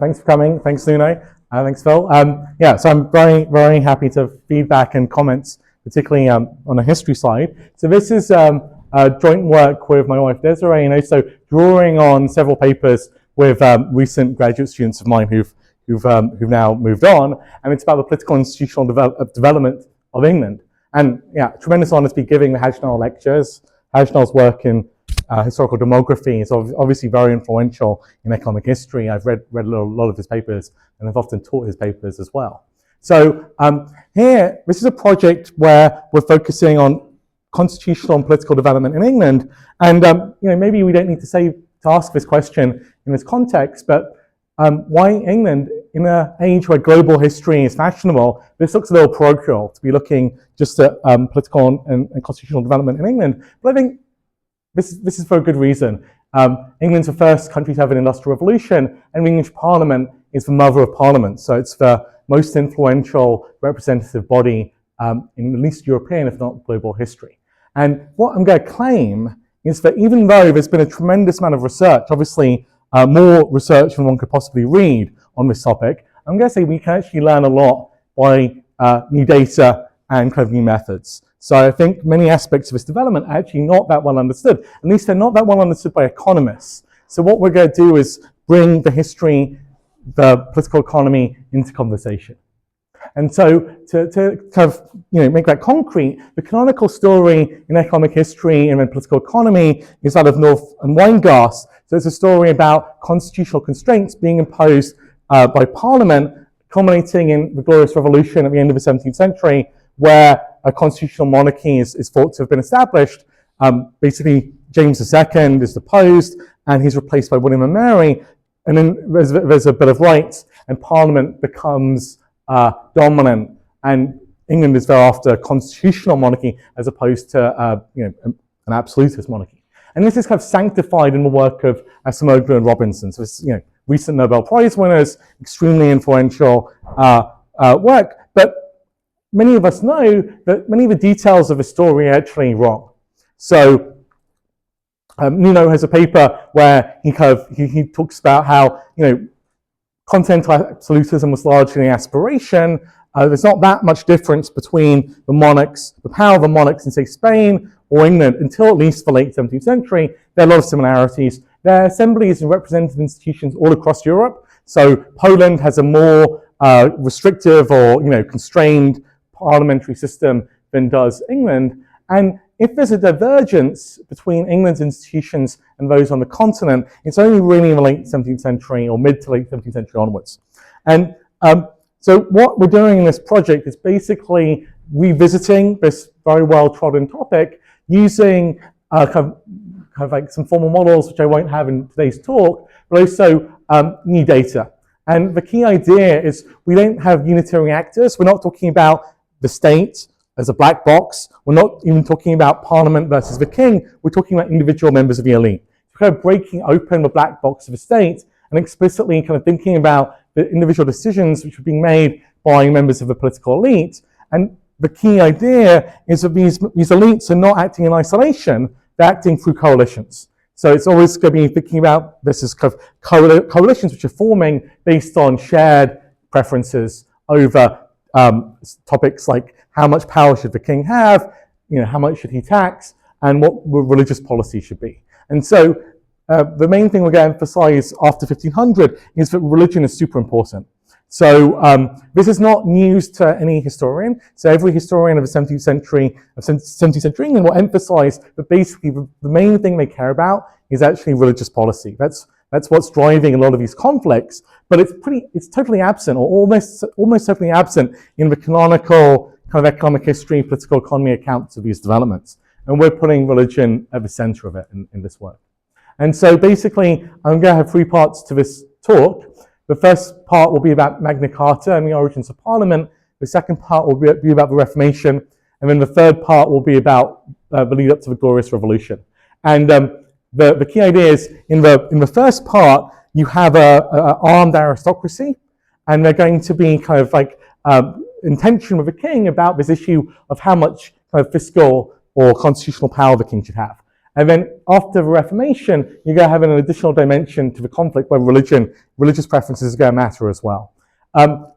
Thanks for coming. Thanks, Nuno. Thanks, Phil. So I'm very, very happy to have feedback and comments, particularly on the history side. So this is joint work with my wife Desiree, and also drawing on several papers with recent graduate students of mine who've now moved on, and it's about the political and institutional development of England. And yeah, tremendous honour to be giving the Hajnal lectures. Hajnal's work in historical demography is obviously very influential in economic history. I've read a lot of his papers, and I've often taught his papers as well. So here, this is a project where we're focusing on constitutional and political development in England. And maybe we don't need to ask this question in this context, but why England? In an age where global history is fashionable, this looks a little parochial to be looking just at political and constitutional development in England. But I think this is for a good reason. England's the first country to have an industrial revolution, and the English Parliament is the mother of parliaments. So it's the most influential representative body in at least European, if not global history. And what I'm going to claim is that even though there's been a tremendous amount of research, obviously more research than one could possibly read on this topic, I'm going to say we can actually learn a lot by new data and kind of new methods. So I think many aspects of this development are actually not that well understood. At least they're not that well understood by economists. So what we're going to do is bring the history, the political economy into conversation. And so to kind of make that concrete, the canonical story in economic history and in political economy is that of North and Weingast. So it's a story about constitutional constraints being imposed by Parliament, culminating in the Glorious Revolution at the end of the 17th century, where a constitutional monarchy is thought to have been established. Basically, James II is deposed, and he's replaced by William and Mary, and then there's a Bill of Rights, and Parliament becomes dominant, and England is thereafter a constitutional monarchy as opposed to an absolutist monarchy. And this is kind of sanctified in the work of Acemoglu and Robinson. So it's recent Nobel Prize winners, extremely influential work. But many of us know that many of the details of the story are actually wrong. So Nuno has a paper where he talks about how continental absolutism was largely an aspiration. There's not that much difference between the power of the monarchs in, say, Spain or England until at least the late 17th century. There are a lot of similarities. There are assemblies and representative institutions all across Europe. So Poland has a more restrictive or constrained parliamentary system than does England. And if there's a divergence between England's institutions and those on the continent, it's only really in the late 17th century or mid to late 17th century onwards. And so what we're doing in this project is basically revisiting this very well-trodden topic using kind of like some formal models, which I won't have in today's talk, but also new data. And the key idea is we don't have unitary actors. We're not talking about the state as a black box. We're not even talking about Parliament versus the king. We're talking about individual members of the elite. We're kind of breaking open the black box of the state and explicitly kind of thinking about the individual decisions which are being made by members of the political elite. And the key idea is that these elites are not acting in isolation, they're acting through coalitions. So it's always going to be thinking about this as kind of coalitions which are forming based on shared preferences over topics like how much power should the king have, how much should he tax, and what religious policy should be. And so the main thing we're going to emphasize after 1500 is that religion is super important. So this is not news to any historian. So every historian of the 17th century England will emphasize that basically the main thing they care about is actually religious policy. That's what's driving a lot of these conflicts, but it's totally absent, or almost totally absent in the canonical kind of economic history, political economy accounts of these developments. And we're putting religion at the center of it in this work. And so basically, I'm going to have three parts to this talk. The first part will be about Magna Carta and the origins of Parliament. The second part will be about the Reformation. And then the third part will be about the lead up to the Glorious Revolution. And the key idea is in the first part, you have a armed aristocracy, and they're going to be kind of like in tension with the king about this issue of how much kind of fiscal or constitutional power the king should have. And then after the Reformation, you're going to have an additional dimension to the conflict where religious preferences are going to matter as well.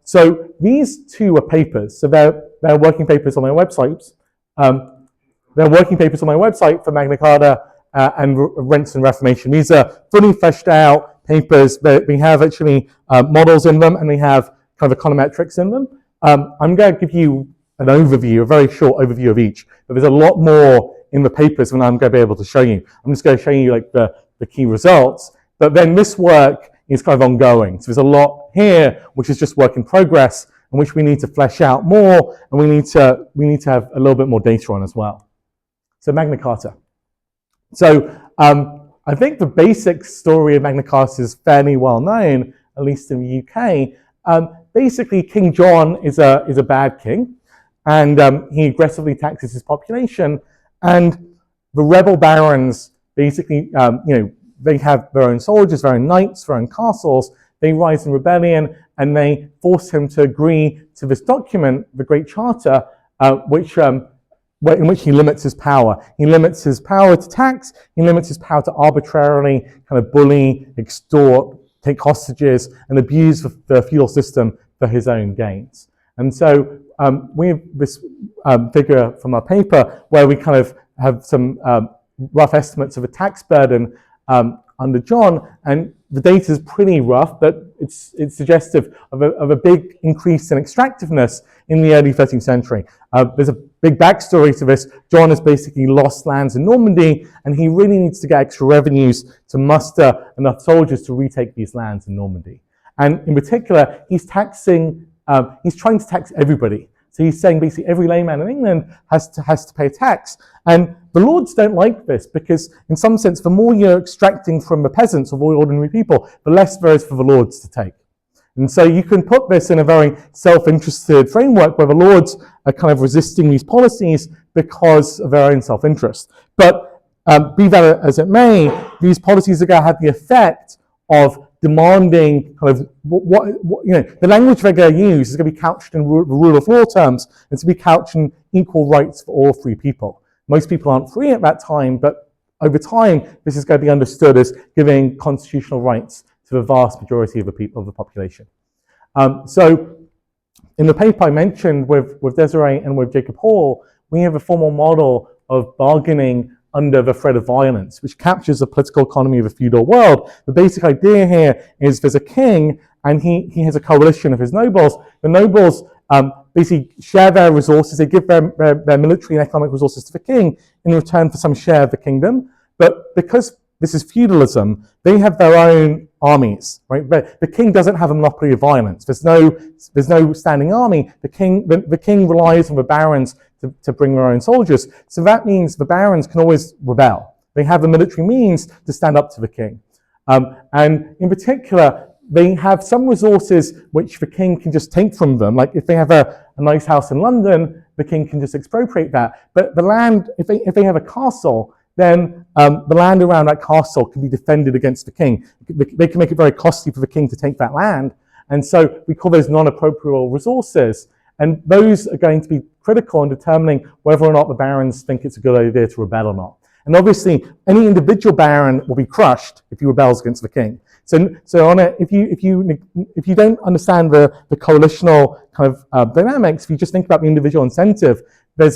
So these two are papers. So they're working papers on my websites. They're working papers on my website for Magna Carta and Rents and Reformation. These are fully fleshed out papers. We have actually models in them, and we have kind of econometrics in them. I'm going to give you an overview, a very short overview of each, but there's a lot more in the papers than I'm going to be able to show you. I'm just going to show you like the key results, but then this work is kind of ongoing. So there's a lot here which is just work in progress, and which we need to flesh out more, and we need to have a little bit more data on as well. So Magna Carta. So I think the basic story of Magna Carta is fairly well known, at least in the UK. Basically, King John is a bad king, and he aggressively taxes his population. And the rebel barons basically, they have their own soldiers, their own knights, their own castles. They rise in rebellion, and they force him to agree to this document, the Great Charter, in which he limits his power. He limits his power to tax. He limits his power to arbitrarily kind of bully, extort, take hostages, and abuse the feudal system for his own gains. And so we have this figure from our paper where we kind of have some rough estimates of a tax burden under John, and the data is pretty rough, but it's suggestive of a big increase in extractiveness in the early 13th century. There's a big backstory to this. John has basically lost lands in Normandy, and he really needs to get extra revenues to muster enough soldiers to retake these lands in Normandy. And in particular, he's trying to tax everybody. So he's saying basically every layman in England has to pay a tax. And the lords don't like this because, in some sense, the more you're extracting from the peasants or ordinary people, the less there is for the lords to take. And so you can put this in a very self-interested framework where the lords are kind of resisting these policies because of their own self-interest. But be that as it may, these policies are going to have the effect of demanding kind of the language they're going to use is going to be couched in rule of law terms. It's to be couched in equal rights for all free people. Most people aren't free at that time, but over time, this is going to be understood as giving constitutional rights to the vast majority of the population. So in the paper I mentioned with Desiree and with Jacob Hall, we have a formal model of bargaining under the threat of violence, which captures the political economy of a feudal world. The basic idea here is there's a king, and he has a coalition of his nobles. The nobles basically share their resources. They give their military and economic resources to the king in return for some share of the kingdom. But because this is feudalism, they have their own armies, right? But the king doesn't have a monopoly of violence. There's no standing army. The king relies on the barons to bring their own soldiers. So that means the barons can always rebel. They have the military means to stand up to the king. And in particular, they have some resources which the king can just take from them. Like if they have a nice house in London, the king can just expropriate that. But the land, if they have a castle, then the land around that castle can be defended against the king. They can make it very costly for the king to take that land. And so we call those non-appropriable resources. And those are going to be critical in determining whether or not the barons think it's a good idea to rebel or not. And obviously, any individual baron will be crushed if he rebels against the king. So on it, if you don't understand the coalitional kind of dynamics, if you just think about the individual incentive, there's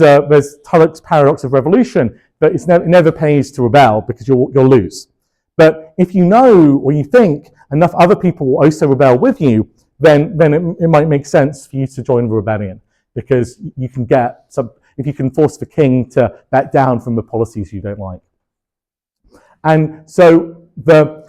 Tulloch's paradox of revolution, but it never pays to rebel because you'll lose. But if you know or you think enough other people will also rebel with you, then it might make sense for you to join the rebellion, because you can if you can force the king to back down from the policies you don't like. And so the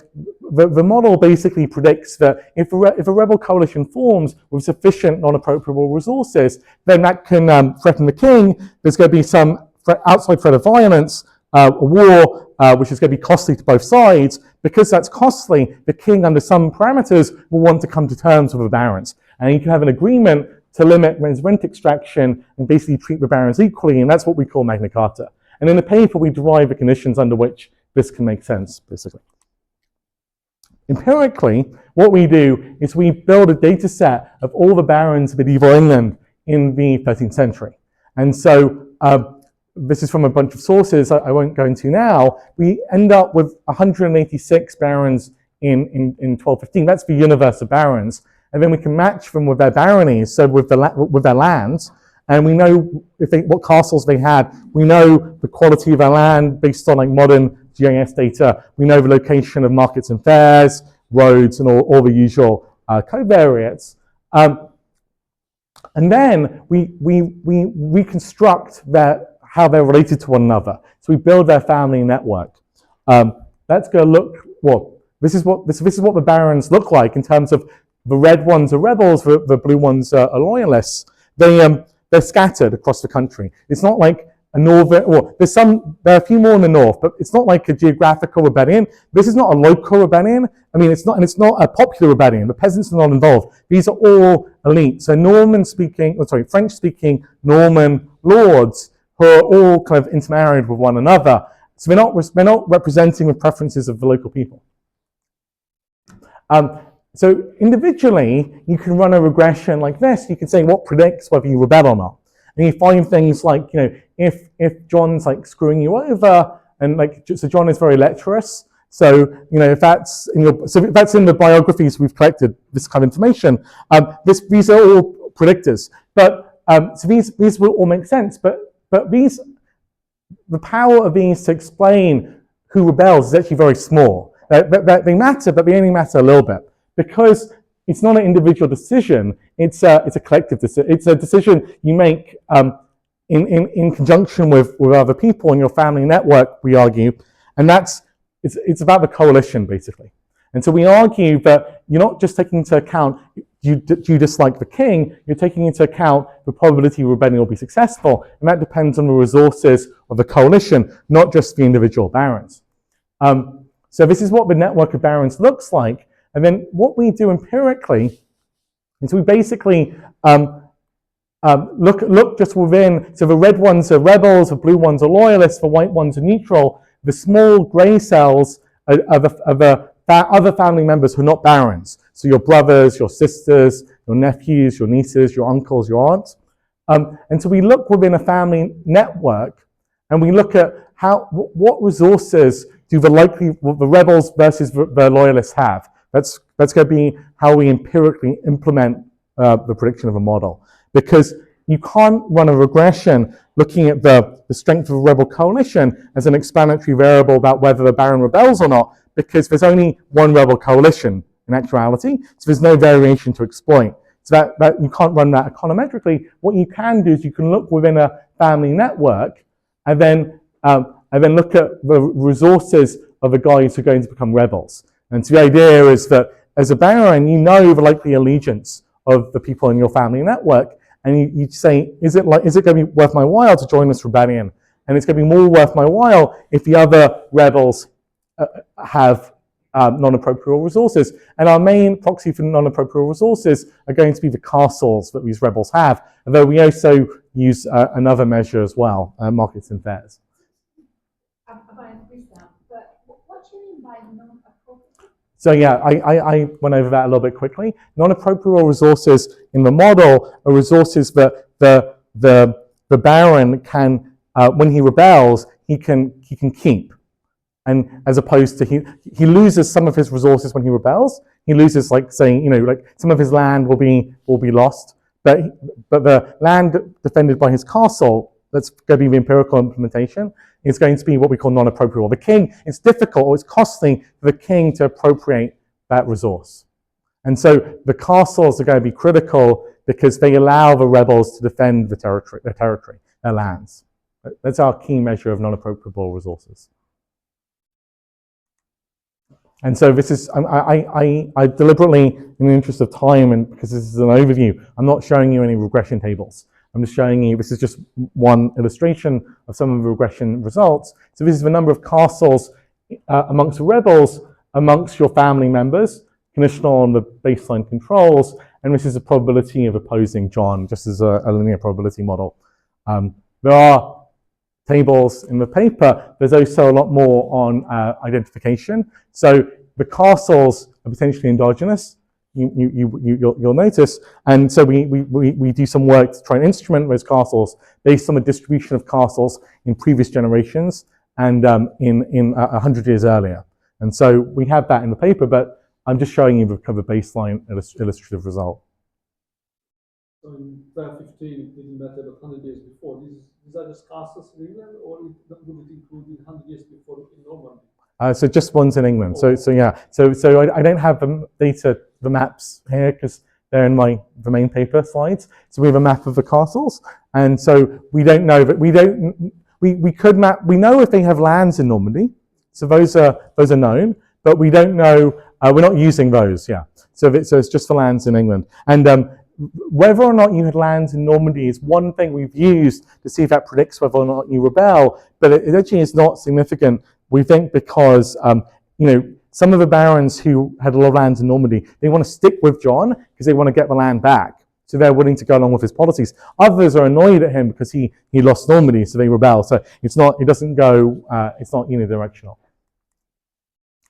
model basically predicts that if a rebel coalition forms with sufficient non-appropriable resources, then that can threaten the king. There's going to be some outside threat of violence, a war, which is going to be costly to both sides. Because that's costly, the king, under some parameters, will want to come to terms with the barons. And you can have an agreement to limit rent extraction and basically treat the barons equally, and that's what we call Magna Carta. And in the paper, we derive the conditions under which this can make sense, basically. Empirically, what we do is we build a data set of all the barons of medieval England in the 13th century. And so this is from a bunch of sources I won't go into now, we end up with 186 barons in 1215. That's the universe of barons. And then we can match them with their baronies, so with their lands, and we know what castles they had. We know the quality of their land based on like modern GIS data. We know the location of markets and fairs, roads, and all the usual covariates. And then we reconstruct how they're related to one another. So we build their family network. Let's go look. Well, this is what the barons look like in terms of the red ones are rebels, the blue ones are loyalists. They're scattered across the country. It's not like a northern. Well, there are a few more in the north, but it's not like a geographical rebellion. This is not a local rebellion. I mean, it's not a popular rebellion. The peasants are not involved. These are all elite. So French-speaking Norman lords who are all kind of intermarried with one another. So they're not representing the preferences of the local people. So individually, you can run a regression like this. You can say what predicts whether you rebel or not. And you find things like, if John's like screwing you over, and so John is very lecherous. So, if that's in the biographies we've collected, this kind of information, these are all predictors. But so these will all make sense. But the power of these to explain who rebels is actually very small. They matter, but they only matter a little bit, because it's not an individual decision. It's a collective decision. It's a decision you make in conjunction with other people in your family network, we argue, and it's about the coalition, basically. And so we argue that you're not just taking into account you dislike the king, you're taking into account the probability rebellion will be successful, and that depends on the resources of the coalition, not just the individual barons. So this is what the network of barons looks like, and then what we do empirically is we basically look just within. So the red ones are rebels, the blue ones are loyalists, the white ones are neutral. The small grey cells are the other family members who are not barons. So your brothers, your sisters, your nephews, your nieces, your uncles, your aunts. And so we look within a family network, and we look at what resources do the rebels versus the loyalists have. That's going to be how we empirically implement the prediction of a model. Because you can't run a regression looking at the strength of a rebel coalition as an explanatory variable about whether the baron rebels or not, because there's only one rebel coalition in actuality, so there's no variation to exploit. So that you can't run that econometrically. What you can do is you can look within a family network and then look at the resources of the guys who are going to become rebels. And so the idea is that as a baron, you know the likely allegiance of the people in your family network, and you say, is it going to be worth my while to join this rebellion? And it's going to be more worth my while if the other rebels have non-appropriate resources. And our main proxy for non-appropriate resources are going to be the castles that these rebels have, although we also use another measure as well, markets and fairs. I missed that, but what do you mean by non-appropriate? So yeah, I went over that a little bit quickly. Non-appropriate resources in the model are resources that the baron can, when he rebels, he can keep. And as opposed to he loses some of his resources when he rebels. He loses, like saying, like some of his land will be lost, but the land defended by his castle, that's going to be the empirical implementation, is going to be what we call non-appropriate. The king, it's difficult or it's costly for the king to appropriate that resource. And so the castles are going to be critical because they allow the rebels to defend their territory, their lands. That's our key measure of non-appropriable resources. And so this is, I deliberately, in the interest of time, and because this is an overview, I'm not showing you any regression tables. I'm just showing you, this is just one illustration of some of the regression results. So this is the number of castles amongst the rebels, amongst your family members, conditional on the baseline controls, and this is the probability of opposing John, just as a linear probability model. There are tables in the paper. There's also a lot more on identification. So the castles are potentially endogenous. you'll notice. And so we do some work to try and instrument those castles based on the distribution of castles in previous generations and in 100 years earlier. And so we have that in the paper, but I'm just showing you the kind of baseline illustrative result. So in 1215, it didn't matter about 100 years before. These are just castles in England, or would it include 100 years before in Normandy? So just ones in England. So yeah. So I don't have the maps here because they're in the main paper slides. So we have a map of the castles, and so we don't know that we could map. We know if they have lands in Normandy. So those are known, but we don't know. We're not using those. Yeah. So it's just for lands in England, and whether or not you had lands in Normandy is one thing we've used to see if that predicts whether or not you rebel, but it actually is not significant. We think because some of the barons who had a lot of lands in Normandy, they want to stick with John because they want to get the land back. So they're willing to go along with his policies. Others are annoyed at him because he lost Normandy, so they rebel. So it's not unidirectional.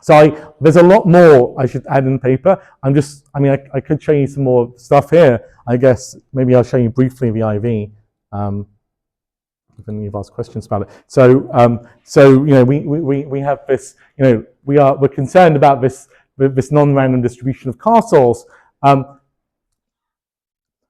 So there's a lot more I should add in the paper. I could show you some more stuff here. I guess maybe I'll show you briefly the IV. If any of you have asked questions about it. So we have this. We're concerned about this non-random distribution of castles.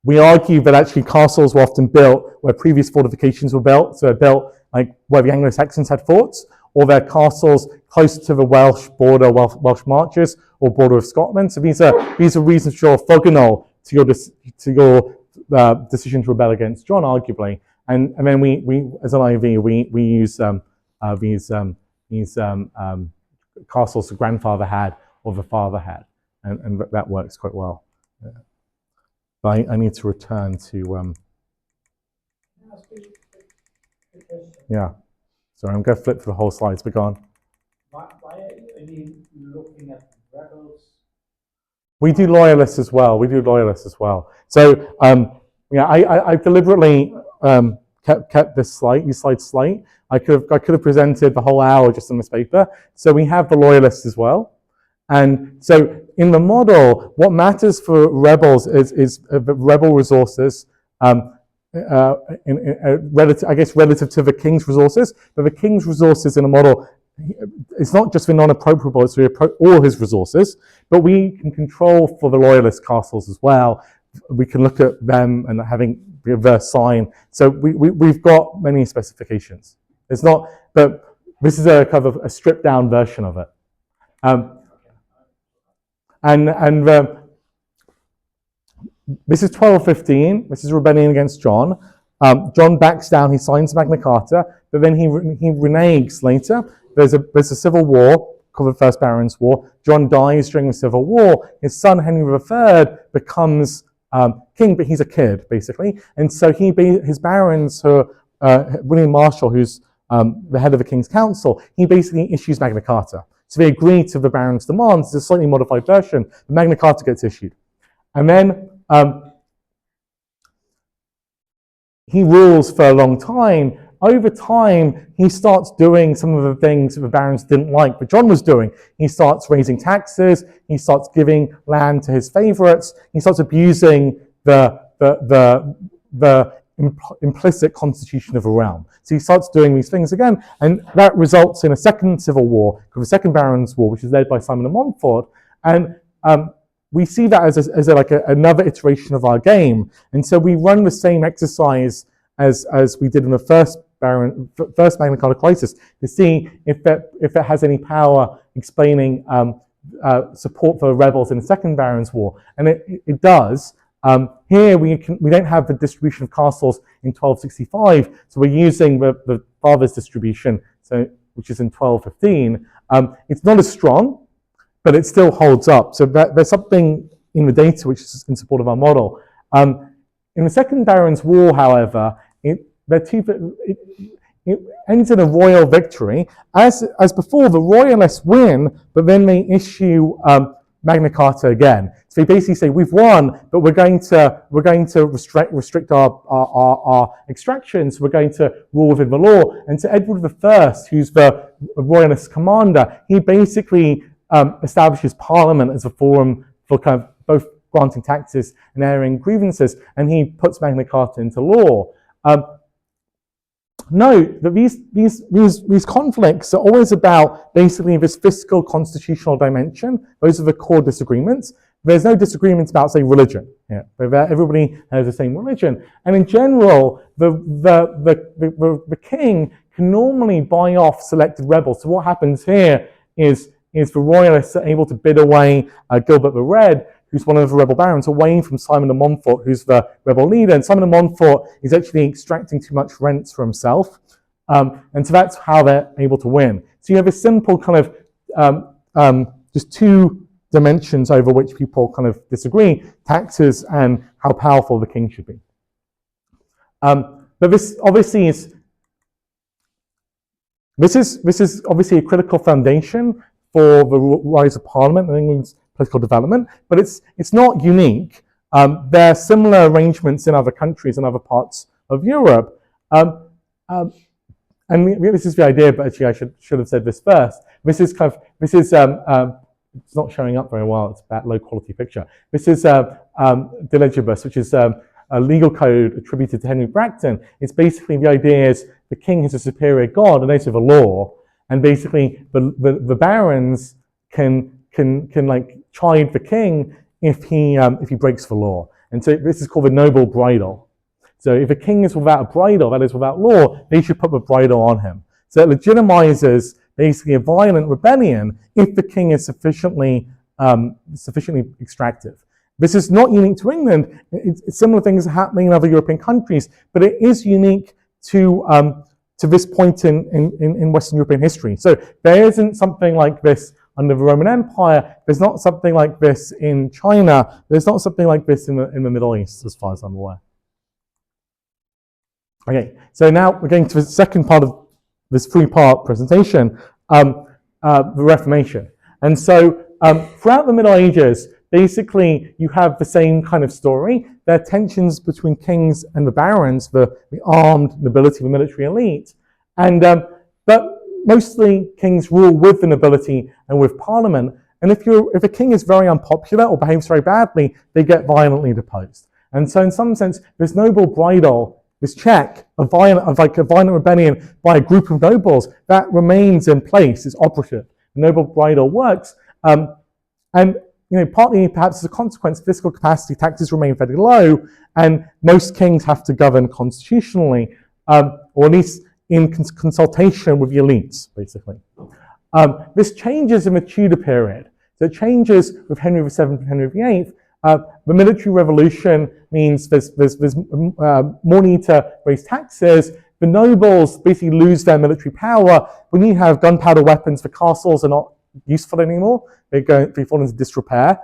We argue that actually castles were often built where previous fortifications were built. So they're built like where the Anglo-Saxons had forts, or they're castles close to the Welsh border, Welsh marches, or border of Scotland. So these are reasons for orthogonal to your decision to rebel against John, arguably. And then we as an IV we use these castles the grandfather had or the father had, and that works quite well. But I need to return to yeah. Sorry, I'm going to flip through the whole slides, but go on. Why are you looking at rebels? We do loyalists as well. So I deliberately kept this slide, these slides slight. I could have presented the whole hour just on this paper. So we have the loyalists as well. And so in the model, what matters for rebels is rebel resources, relative to the king's resources. But the king's resources in a model, it's not just the non-appropriable, it's all his resources. But we can control for the loyalist castles as well. We can look at them and having the reverse sign. So we've got many specifications. It's not, but this is a kind of a stripped down version of it. This is 1215. This is rebellion against John. John backs down. He signs Magna Carta, but then he reneges later. There's a civil war called the First Barons' War. John dies during the Civil War. His son Henry III becomes king, but he's a kid basically, and so his barons, William Marshall, who's the head of the King's Council, he basically issues Magna Carta. So they agree to the barons' demands. It's a slightly modified version. The Magna Carta gets issued, and then he rules for a long time. Over time, he starts doing some of the things that the barons didn't like, but John was doing. He starts raising taxes. He starts giving land to his favorites. He starts abusing the implicit constitution of a realm. So he starts doing these things again, and that results in a second civil war, called the Second Barons' War, which is led by Simon of Montfort. And we see that as another iteration of our game. And so we run the same exercise as we did in the first Magna Carta crisis to see if it has any power explaining support for the rebels in the Second Barons' War, and it does. Here we don't have the distribution of castles in 1265, so we're using the father's distribution, which is in 1215. It's not as strong, but it still holds up. So there's something in the data which is in support of our model. In the Second Barons' War, however, it ends in a royal victory. As before, the royalists win, but then they issue Magna Carta again. So they basically say, we've won, but we're going to restrict our extractions. We're going to rule within the law. And so Edward I, who's the royalist commander, he basically establishes Parliament as a forum for kind of both granting taxes and airing grievances, and he puts Magna Carta into law. Note that these conflicts are always about basically this fiscal constitutional dimension. Those are the core disagreements. There's no disagreements about, say, religion. Yeah, everybody has the same religion, and in general, the king can normally buy off selected rebels. So what happens here is the royalists are able to bid away Gilbert the Red, who's one of the rebel barons, away from Simon de Montfort, who's the rebel leader. And Simon de Montfort is actually extracting too much rents for himself. And so that's how they're able to win. So you have a simple kind of just two dimensions over which people kind of disagree: taxes and how powerful the king should be. But this obviously is obviously a critical foundation for the rise of Parliament and England's political development, but it's not unique. There are similar arrangements in other countries and other parts of Europe. And this is the idea, but actually I should have said this first. It's not showing up very well. It's a bad, low quality picture. This is De Legibus, which is a legal code attributed to Henry Bracton. It's basically the idea is the king is a superior god and also the law, and basically the barons can like chide the king if he breaks the law. And so this is called the noble bridle. So if a king is without a bridle, that is without law, they should put the bridle on him. So it legitimizes basically a violent rebellion if the king is sufficiently extractive. This is not unique to England. Similar things are happening in other European countries, but it is unique to this point in Western European history. So there isn't something like this under the Roman Empire. There's not something like this in China. There's not something like this in the Middle East, as far as I'm aware. Okay, so now we're going to the second part of this three-part presentation, the Reformation. And so throughout the Middle Ages, basically you have the same kind of story. There are tensions between kings and the barons, the armed nobility, the military elite. And but mostly kings rule with the nobility and with parliament. And if a king is very unpopular or behaves very badly, they get violently deposed. And so in some sense, this noble bridle, this check of violent rebellion by a group of nobles, that remains in place, is operative. The noble bridle works. And partly perhaps as a consequence, fiscal capacity, taxes remain fairly low, and most kings have to govern constitutionally, or at least in consultation with the elites, basically. This changes in the Tudor period. So it changes with Henry VII and Henry VIII. The military revolution means there's more need to raise taxes. The nobles basically lose their military power. When you have gunpowder weapons, the castles are not useful anymore. They fall into disrepair.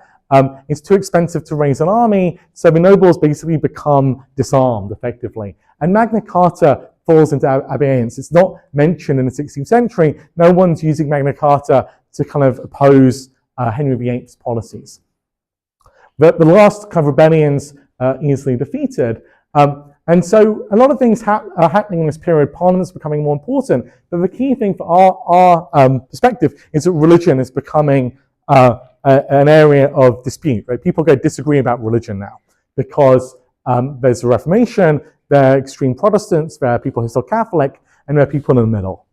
It's too expensive to raise an army, so the nobles basically become disarmed effectively. And Magna Carta falls into abeyance. It's not mentioned in the 16th century. No one's using Magna Carta to kind of oppose Henry VIII's policies. The last kind of rebellions are easily defeated. And so a lot of things are happening in this period. Parliament's becoming more important. But the key thing for our perspective is that religion is becoming an area of dispute. Right? People disagree about religion now because there's a Reformation, there are extreme Protestants, there are people who are still Catholic, and there are people in the middle.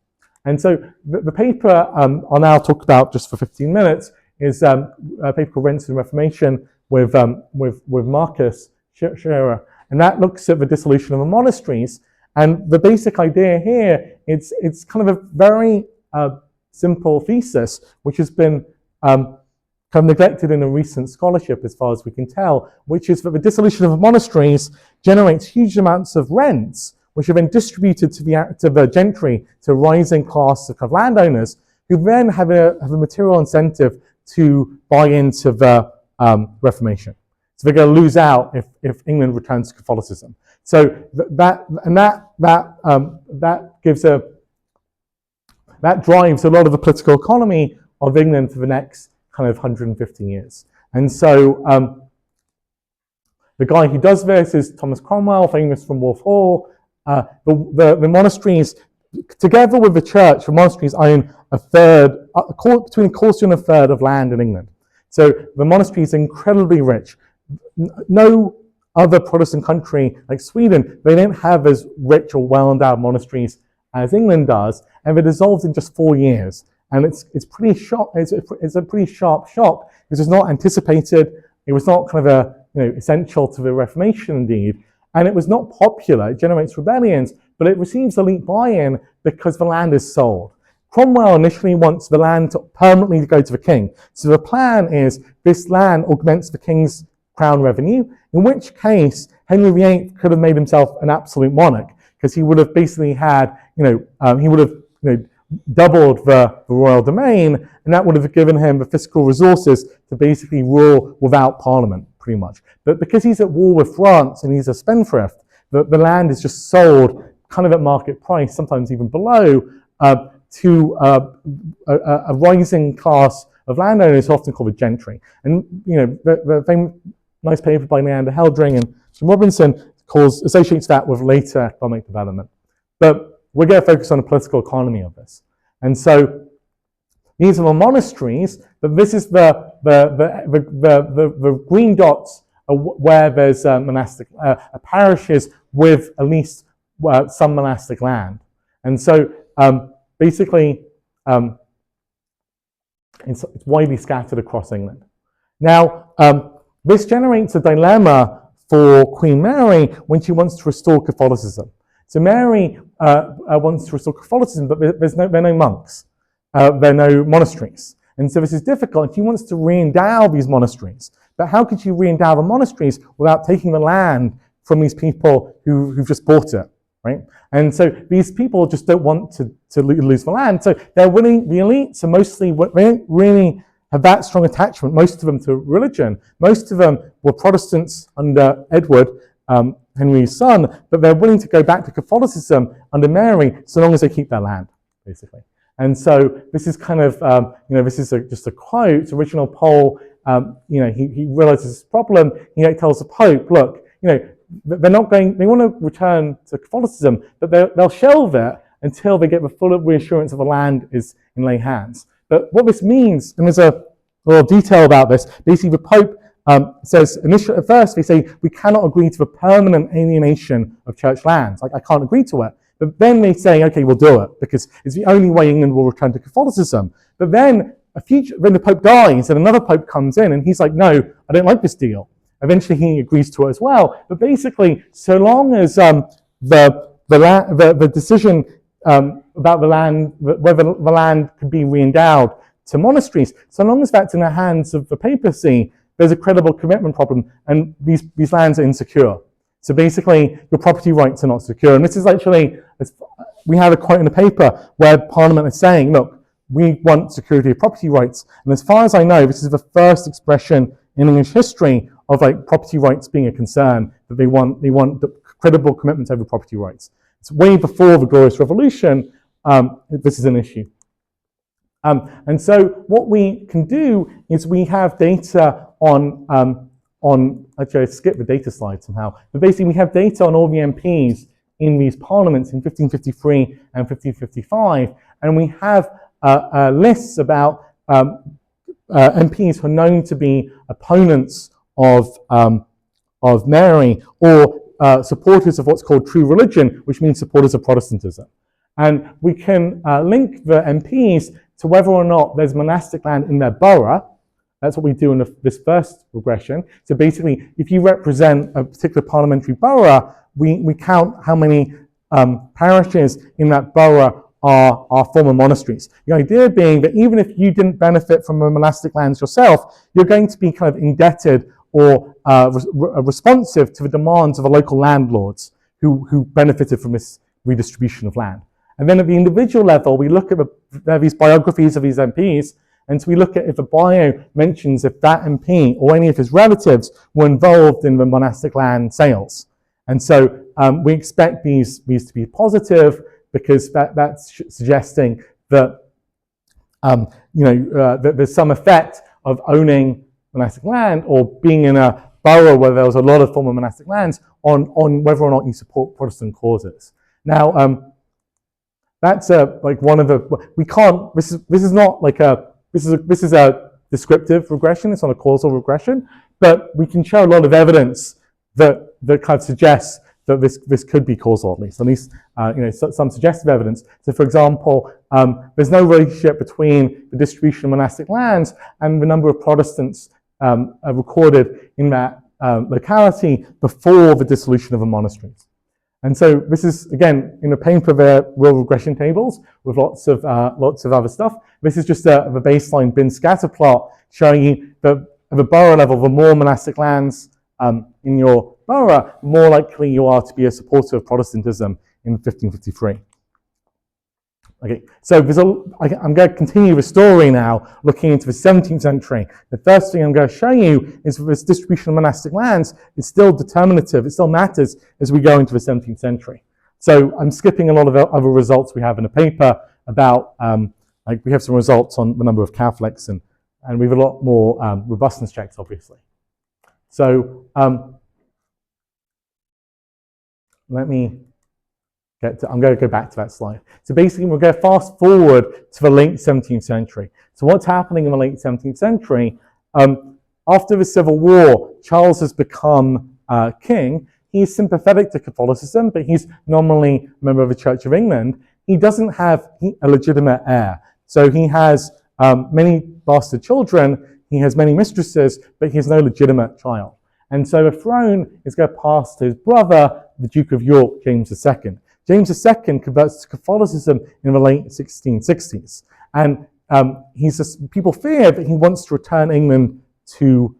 And so the paper I'll now talk about just for 15 minutes is a paper called Rents and Reformation with Marcus Scherer, and that looks at the dissolution of the monasteries. And the basic idea here, it's kind of a very simple thesis, which has been kind of neglected in a recent scholarship, as far as we can tell, which is that the dissolution of monasteries generates huge amounts of rents, which are then distributed to the gentry, to a rising class of landowners, who then have a material incentive to buy into the Reformation. So they're going to lose out if England returns to Catholicism. So that drives a lot of the political economy of England for the next kind of 150 years. And so the guy who does this is Thomas Cromwell, famous from Wolf Hall. The monasteries, together with the church, the monasteries own between a quarter and a third of land in England. So the monastery is incredibly rich. no other Protestant country like Sweden, they don't have as rich or well-endowed monasteries as England does, and they dissolved in just 4 years. And it's pretty shock. It's a pretty sharp shock because it's not anticipated. It was not kind of essential to the Reformation indeed, and it was not popular. It generates rebellions, but it receives elite buy-in because the land is sold. Cromwell initially wants the land to permanently go to the king. So the plan is this land augments the king's crown revenue, in which case Henry VIII could have made himself an absolute monarch because he would have basically had, he would have doubled the royal domain, and that would have given him the fiscal resources to basically rule without parliament, pretty much. But because he's at war with France and he's a spendthrift, the land is just sold kind of at market price, sometimes even below, to a rising class of landowners, often called the gentry. And the famous nice paper by Neander Heldring and Jim Robinson associates that with later economic development. But we're going to focus on the political economy of this. And so these are the monasteries, but this is the green dots are where there's monastic parishes with at least some monastic land. And so basically, it's widely scattered across England. Now, this generates a dilemma for Queen Mary when she wants to restore Catholicism. So Mary wants to restore Catholicism, but there are no monks. There are no monasteries. And so this is difficult. She wants to re-endow these monasteries. But how could she re-endow the monasteries without taking the land from these people who've just bought it, right? And so these people just don't want to lose the land. So they're willing, the elites are mostly, they don't really have that strong attachment, most of them, to religion. Most of them were Protestants under Edward, Henry's son, but they're willing to go back to Catholicism under Mary so long as they keep their land, basically. And so this is kind of, this is just a quote. Original Pole, he realizes this problem. He tells the Pope, look, they're not going, they want to return to Catholicism, but they'll shelve it until they get the full reassurance of the land is in lay hands. But what this means, and there's a little detail about this, basically the Pope says, at first they say, we cannot agree to the permanent alienation of church lands. Like, I can't agree to it. But then they say, okay, we'll do it, because it's the only way England will return to Catholicism. But then when the Pope dies, and another Pope comes in, and he's like, no, I don't like this deal. Eventually he agrees to it as well. But basically, so long as the decision about the land, whether the land could be re-endowed to monasteries, so long as that's in the hands of the papacy, there's a credible commitment problem, and these lands are insecure. So basically, your property rights are not secure. And this is actually, we have a quote in the paper where Parliament is saying, look, we want security of property rights. And as far as I know, this is the first expression in English history of property rights being a concern, that they want the credible commitment over property rights. It's way before the Glorious Revolution, this is an issue. And so what we can do is we have data on actually I skipped the data slide somehow, but basically we have data on all the MPs in these parliaments in 1553 and 1555, and we have lists about MPs who are known to be opponents of Mary, or supporters of what's called true religion, which means supporters of Protestantism. And we can link the MPs to whether or not there's monastic land in their borough. That's what we do in this first regression. So basically, if you represent a particular parliamentary borough, we count how many parishes in that borough are former monasteries. The idea being that even if you didn't benefit from the monastic lands yourself, you're going to be kind of indebted or responsive to the demands of the local landlords who benefited from this redistribution of land. And then at the individual level, we look at these biographies of these MPs, and so we look at if a bio mentions if that MP or any of his relatives were involved in the monastic land sales. And so we expect these to be positive, because that's suggesting that that there's some effect of owning monastic land or being in a borough where there was a lot of former monastic lands on whether or not you support Protestant causes. Now, that's like one of the, we can't, this is not like a, this is descriptive regression, it's not a causal regression, but we can show a lot of evidence that kind of suggests that this could be causal, at least some suggestive evidence. So for example, there's no relationship between the distribution of monastic lands and the number of Protestants recorded in that locality before the dissolution of the monasteries. And so this is, again, in a paper there, real regression tables with lots of other stuff. This is just the baseline bin scatter plot showing you that at the borough level, the more monastic lands in your borough, the more likely you are to be a supporter of Protestantism in 1553. Okay, so I'm going to continue the story now, looking into the 17th century. The first thing I'm going to show you is that this distribution of monastic lands is still determinative, it still matters as we go into the 17th century. So I'm skipping a lot of other results we have in the paper about, we have some results on the number of Catholics, and we have a lot more robustness checks, obviously. So I'm going to go back to that slide. So basically, we're going to fast forward to the late 17th century. So what's happening in the late 17th century? After the Civil War, Charles has become king. He's sympathetic to Catholicism, but he's nominally a member of the Church of England. He doesn't have a legitimate heir. So he has many bastard children, he has many mistresses, but he has no legitimate child. And so the throne is going to pass to his brother, the Duke of York, James II. James II converts to Catholicism in the late 1660s. And people fear that he wants to return England to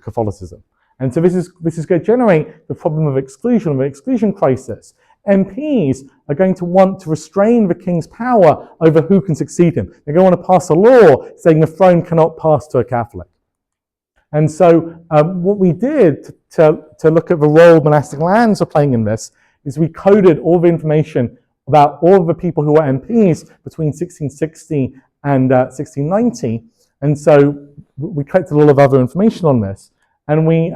Catholicism. And so this is going to generate the problem of exclusion, the exclusion crisis. MPs are going to want to restrain the king's power over who can succeed him. They're going to want to pass a law saying the throne cannot pass to a Catholic. And so what we did to look at the role monastic lands are playing in this is we coded all the information about all of the people who were MPs between 1660 and 1690. And so we collected a lot of other information on this. And we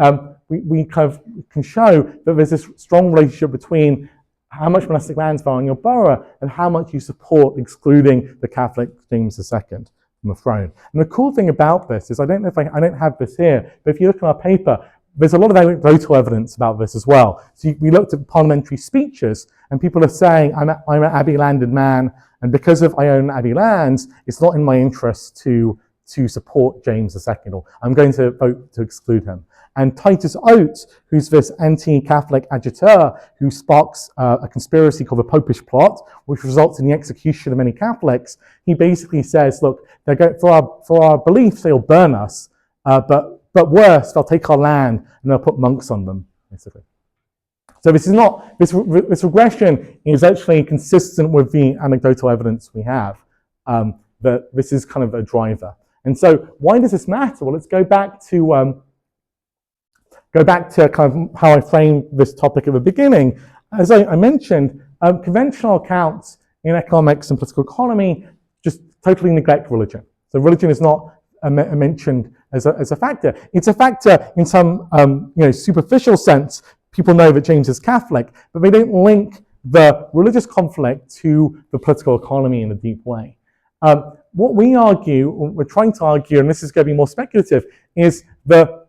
kind of can show that there's this strong relationship between how much monastic lands are in your borough and how much you support excluding the Catholic James II from the throne. And the cool thing about this is, I don't have this here, but if you look at our paper, there's a lot of anecdotal evidence about this as well. So we looked at parliamentary speeches, and people are saying, I'm an abbey landed man, and because I own abbey lands, it's not in my interest to support James II, or I'm going to vote to exclude him. And Titus Oates, who's this anti-Catholic agitator who sparks a conspiracy called the Popish Plot, which results in the execution of many Catholics, he basically says, look, for our beliefs, they'll burn us, but worse, they'll take our land and they'll put monks on them, basically. So this regression is actually consistent with the anecdotal evidence we have, that this is kind of a driver. And so why does this matter? Well, let's go back to kind of how I framed this topic at the beginning. As I mentioned, conventional accounts in economics and political economy just totally neglect religion. So religion is not mentioned as a factor. It's a factor in some superficial sense. People know that James is Catholic, but they don't link the religious conflict to the political economy in a deep way. What we argue, or we're trying to argue, and this is going to be more speculative, is that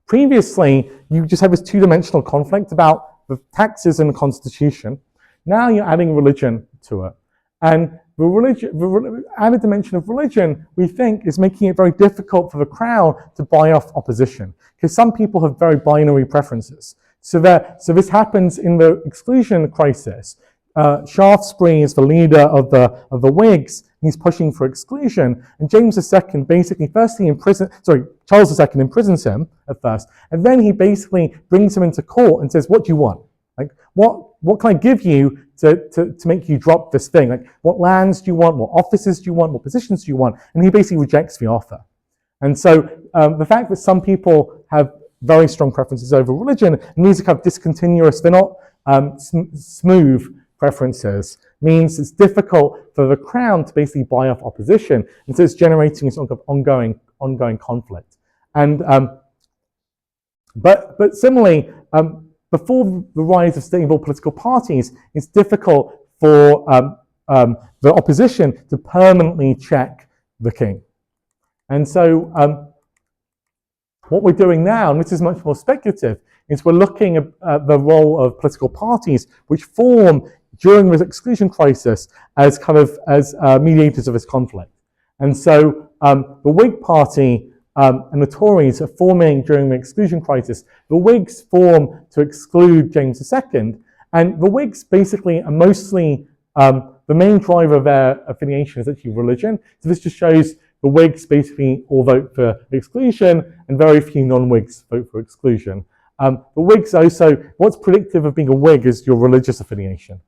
previously you just have this two-dimensional conflict about the taxes and the constitution. Now you're adding religion to it. And the added dimension of religion, we think, is making it very difficult for the crown to buy off opposition, because some people have very binary preferences. So this happens in the exclusion crisis. Shaftesbury is the leader of the Whigs. He's pushing for exclusion, and James II basically Charles II imprisons him at first, and then he basically brings him into court and says, "What do you want? Like, what can I give you to make you drop this thing? Like, what lands do you want? What offices do you want? What positions do you want?" And he basically rejects the offer. And so the fact that some people have very strong preferences over religion, and these are kind of discontinuous, they're not smooth preferences, means it's difficult for the crown to basically buy off opposition, and so it's generating this ongoing conflict. And but similarly, before the rise of stable political parties, it's difficult for the opposition to permanently check the king. And so what we're doing now, and this is much more speculative, is we're looking at the role of political parties which form during the exclusion crisis as mediators of this conflict. And so the Whig Party and the Tories are forming during the exclusion crisis. The Whigs form to exclude James II, and the Whigs basically are mostly, the main driver of their affiliation is actually religion. So this just shows the Whigs basically all vote for exclusion, and very few non-Whigs vote for exclusion. The Whigs also, what's predictive of being a Whig is your religious affiliation.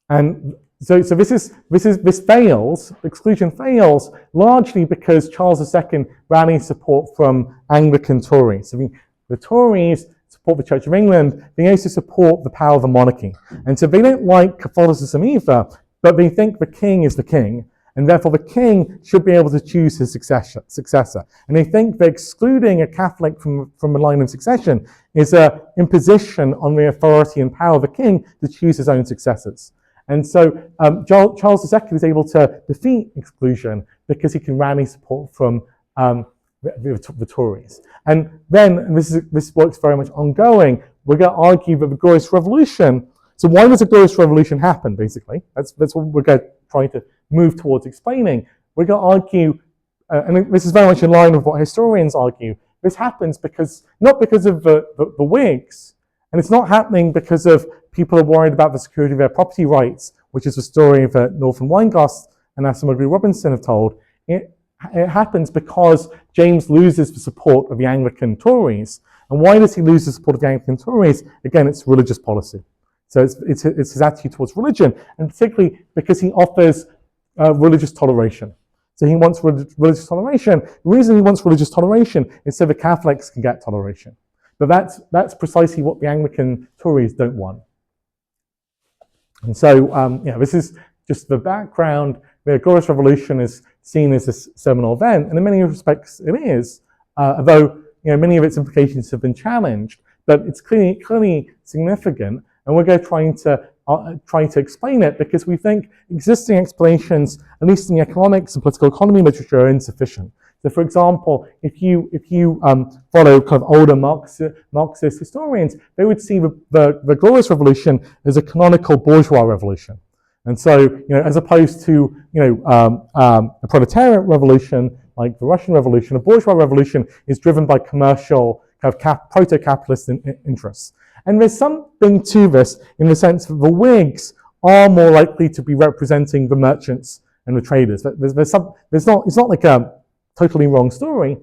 And so this fails, exclusion fails, largely because Charles II rallies support from Anglican Tories. So the Tories support the Church of England, they also support the power of the monarchy. And so they don't like Catholicism either, but they think the king is the king, and therefore the king should be able to choose his successor. And they think that excluding a Catholic from the line of succession is an imposition on the authority and power of the king to choose his own successors. And so Charles II is able to defeat exclusion because he can rally support from the Tories. And then, and this works very much ongoing, we're going to argue that the Glorious Revolution, so why does the Glorious Revolution happen, basically? That's what we're going to try to move towards explaining. We're going to argue, and this is very much in line with what historians argue, this happens not because of the Whigs, and it's not happening because of people are worried about the security of their property rights, which is the story that Northern Weingast and Asamoah Robinson have told. It happens because James loses the support of the Anglican Tories. And why does he lose the support of the Anglican Tories? Again, it's religious policy. So it's his attitude towards religion, and particularly because he offers religious toleration. So he wants religious toleration. The reason he wants religious toleration is so the Catholics can get toleration. But that's precisely what the Anglican Tories don't want. And so, this is just the background. The Glorious Revolution is seen as this seminal event, and in many respects it is, although many of its implications have been challenged, but it's clearly significant, and we're going to try to explain it because we think existing explanations, at least in the economics and political economy literature, are insufficient. So, for example, if you follow kind of older Marxist historians, they would see the Glorious Revolution as a canonical bourgeois revolution, and so as opposed to a proletariat revolution like the Russian Revolution, a bourgeois revolution is driven by commercial kind of proto-capitalist interests. And there's something to this in the sense that the Whigs are more likely to be representing the merchants and the traders. It's not like a totally wrong story,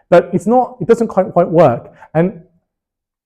but it doesn't quite work. And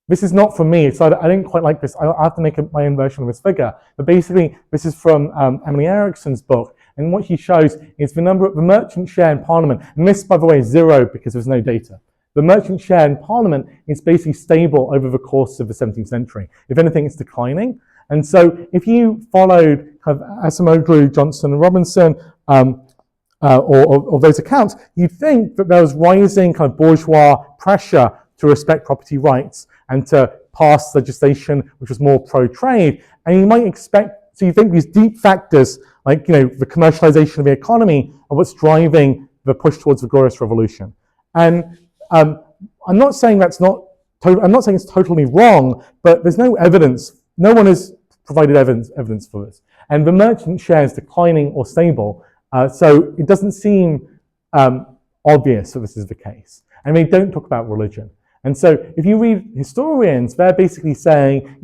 this is not from me, so I didn't quite like this. I have to make my own version of this figure. But basically, this is from Emily Erickson's book, and what she shows is the merchant share in Parliament, and this, by the way, is 0 because there's no data. The merchant share in Parliament is basically stable over the course of the 17th century. If anything, it's declining. And so if you followed kind of Asamoah, Johnson, and Robinson, or those accounts, you'd think that there was rising kind of bourgeois pressure to respect property rights and to pass legislation which was more pro-trade. And you might expect, so you think these deep factors like the commercialization of the economy are what's driving the push towards the Glorious Revolution. And I'm not saying I'm not saying it's totally wrong, but there's no evidence. No one has provided evidence for this. And the merchant share is declining or stable, so it doesn't seem obvious that this is the case. And they don't talk about religion. And so if you read historians, they're basically saying,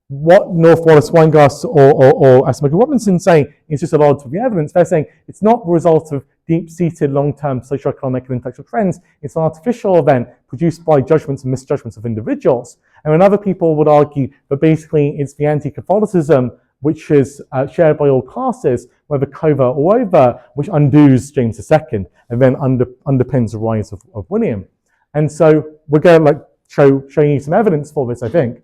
what North Wallace Weingast or Asamoah Robinson say is just at odds with the evidence. They're saying it's not the result of deep-seated long-term socioeconomic and intellectual trends. It's an artificial event produced by judgments and misjudgments of individuals. And then other people would argue that basically it's the anti-Catholicism which is shared by all classes, whether covert or overt, which undoes James II and then underpins the rise of William. And so we're going to show you some evidence for this, I think.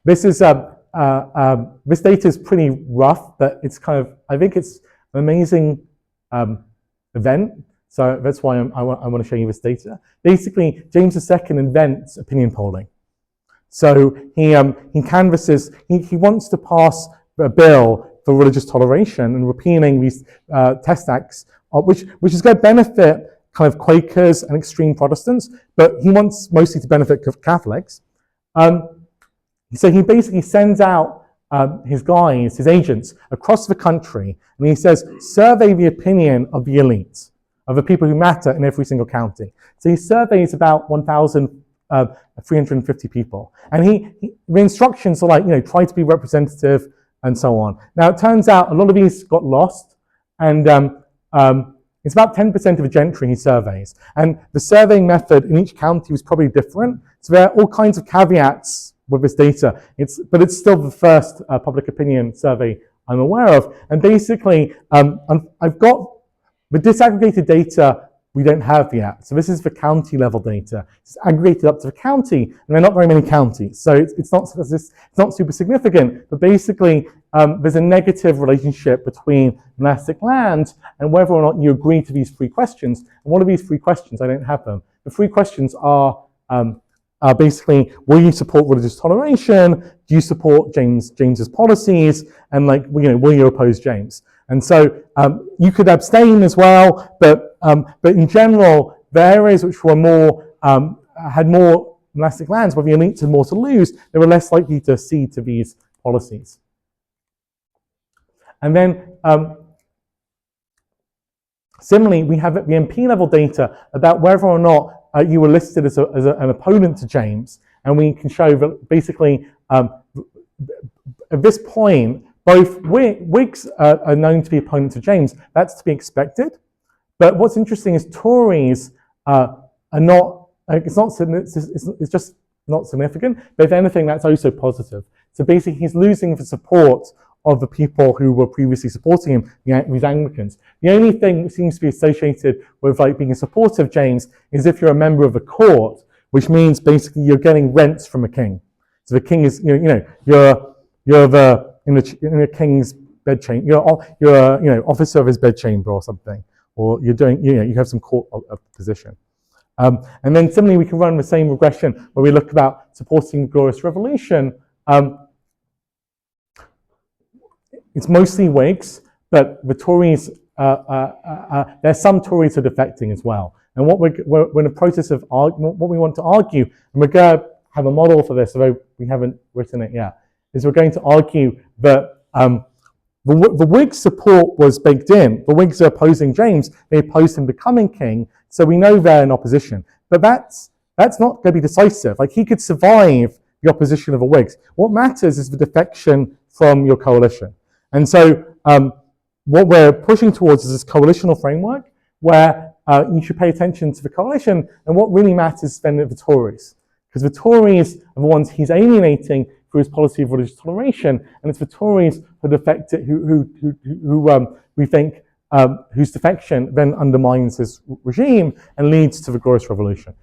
This is this data is pretty rough, but it's I think it's an amazing event. So that's why I want to show you this data. Basically, James II invents opinion polling. So he canvasses. He wants to pass a bill for religious toleration and repealing these test acts, which is going to benefit kind of Quakers and extreme Protestants, but he wants mostly to benefit Catholics. So he basically sends out his guys, his agents, across the country, and he says, survey the opinion of the elite, of the people who matter in every single county. So he surveys about 1,350 people. And the instructions are like, try to be representative and so on. Now, it turns out a lot of these got lost, and it's about 10% of the gentry he surveys. And the surveying method in each county was probably different. So there are all kinds of caveats with this data. But it's still the first public opinion survey I'm aware of. And basically, I've got the disaggregated data we don't have yet. So this is the county level data. It's aggregated up to the county, and there are not very many counties. So it's not super significant, but basically there's a negative relationship between monastic land and whether or not you agree to these 3 questions. And what are these 3 questions? I don't have them. The 3 questions are basically, will you support religious toleration? Do you support James's policies? And will you oppose James? And so you could abstain as well, but in general, the areas which were more had more monastic lands, where the elites had more to lose, they were less likely to cede to these policies. And then similarly, we have the MP level data about whether or not you were listed as an opponent to James, and we can show that basically at this point, both Whigs are known to be opponents of James. That's to be expected. But what's interesting is Tories are not. It's just not significant. But if anything, that's also positive. So basically, he's losing the support of the people who were previously supporting him, these Anglicans. The only thing that seems to be associated with being a supporter of James is if you're a member of the court, which means basically you're getting rents from a king. So the king is, you're in the king's bedchamber. You're a officer of his bedchamber or something, or you're doing, you have some court position. And then similarly, we can run the same regression where we look about supporting the Glorious Revolution. It's mostly Whigs, but the Tories, there's some Tories who are defecting as well. And what we're in the process of what we want to argue, and we're going to have a model for this, although we haven't written it yet, is we're going to argue that the Whig support was baked in. The Whigs are opposing James. They opposed him becoming king, so we know they're in opposition. But that's not going to be decisive. He could survive the opposition of the Whigs. What matters is the defection from your coalition. And so what we're pushing towards is this coalitional framework where you should pay attention to the coalition, and what really matters is then the Tories. Because the Tories are the ones he's alienating through his policy of religious toleration, and it's the Tories who defected, who we think whose defection then undermines his regime and leads to the Glorious Revolution.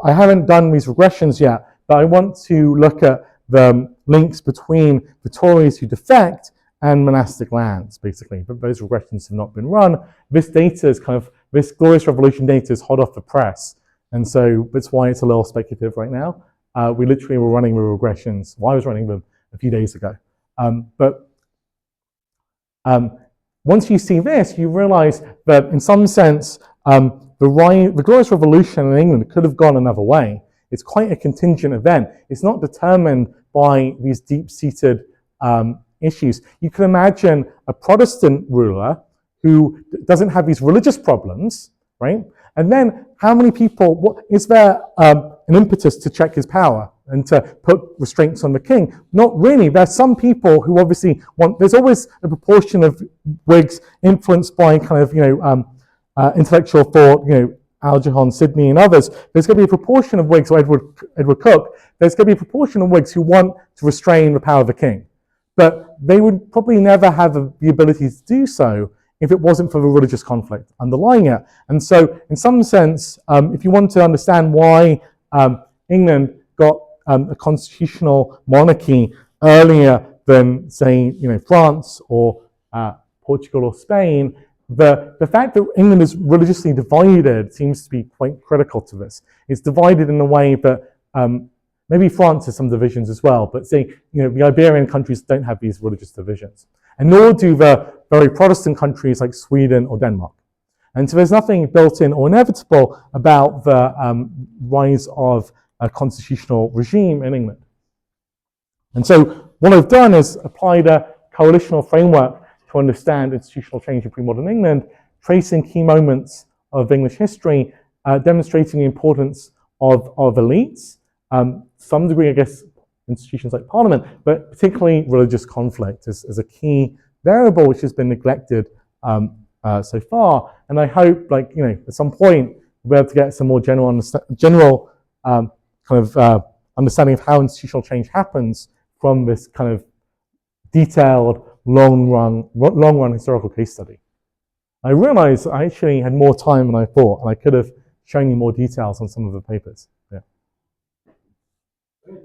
I haven't done these regressions yet, but I want to look at the links between the Tories who defect and monastic lands, basically. But those regressions have not been run. This data is this Glorious Revolution data is hot off the press, and so that's why it's a little speculative right now. We literally were running the regressions. Well, I was running them a few days ago. But once you see this, you realize that in some sense, the Glorious Revolution in England could have gone another way. It's quite a contingent event. It's not determined by these deep-seated issues. You can imagine a Protestant ruler who doesn't have these religious problems, right? And then how many people, is there an impetus to check his power and to put restraints on the king? Not really. There's some people who obviously there's always a proportion of Whigs influenced by intellectual thought, Algernon, Sidney and others. There's going to be a proportion of Whigs, or Edward Coke, there's going to be a proportion of Whigs who want to restrain the power of the king. But they would probably never have the ability to do so if it wasn't for the religious conflict underlying it. And so, in some sense, if you want to understand why England got a constitutional monarchy earlier than, say, France or Portugal or Spain, the fact that England is religiously divided seems to be quite critical to this. It's divided in a way that maybe France has some divisions as well, but say, the Iberian countries don't have these religious divisions. And nor do the very Protestant countries like Sweden or Denmark. And so there's nothing built in or inevitable about the rise of a constitutional regime in England. And so what I've done is applied a coalitional framework to understand institutional change in pre-modern England, tracing key moments of English history, demonstrating the importance of elites, some degree, I guess, institutions like Parliament, but particularly religious conflict is a key variable which has been neglected so far. And I hope, at some point, we'll be able to get some more general understanding of how institutional change happens from this kind of detailed, long-run historical case study. I realized I actually had more time than I thought, and I could have shown you more details on some of the papers. Yeah. Great.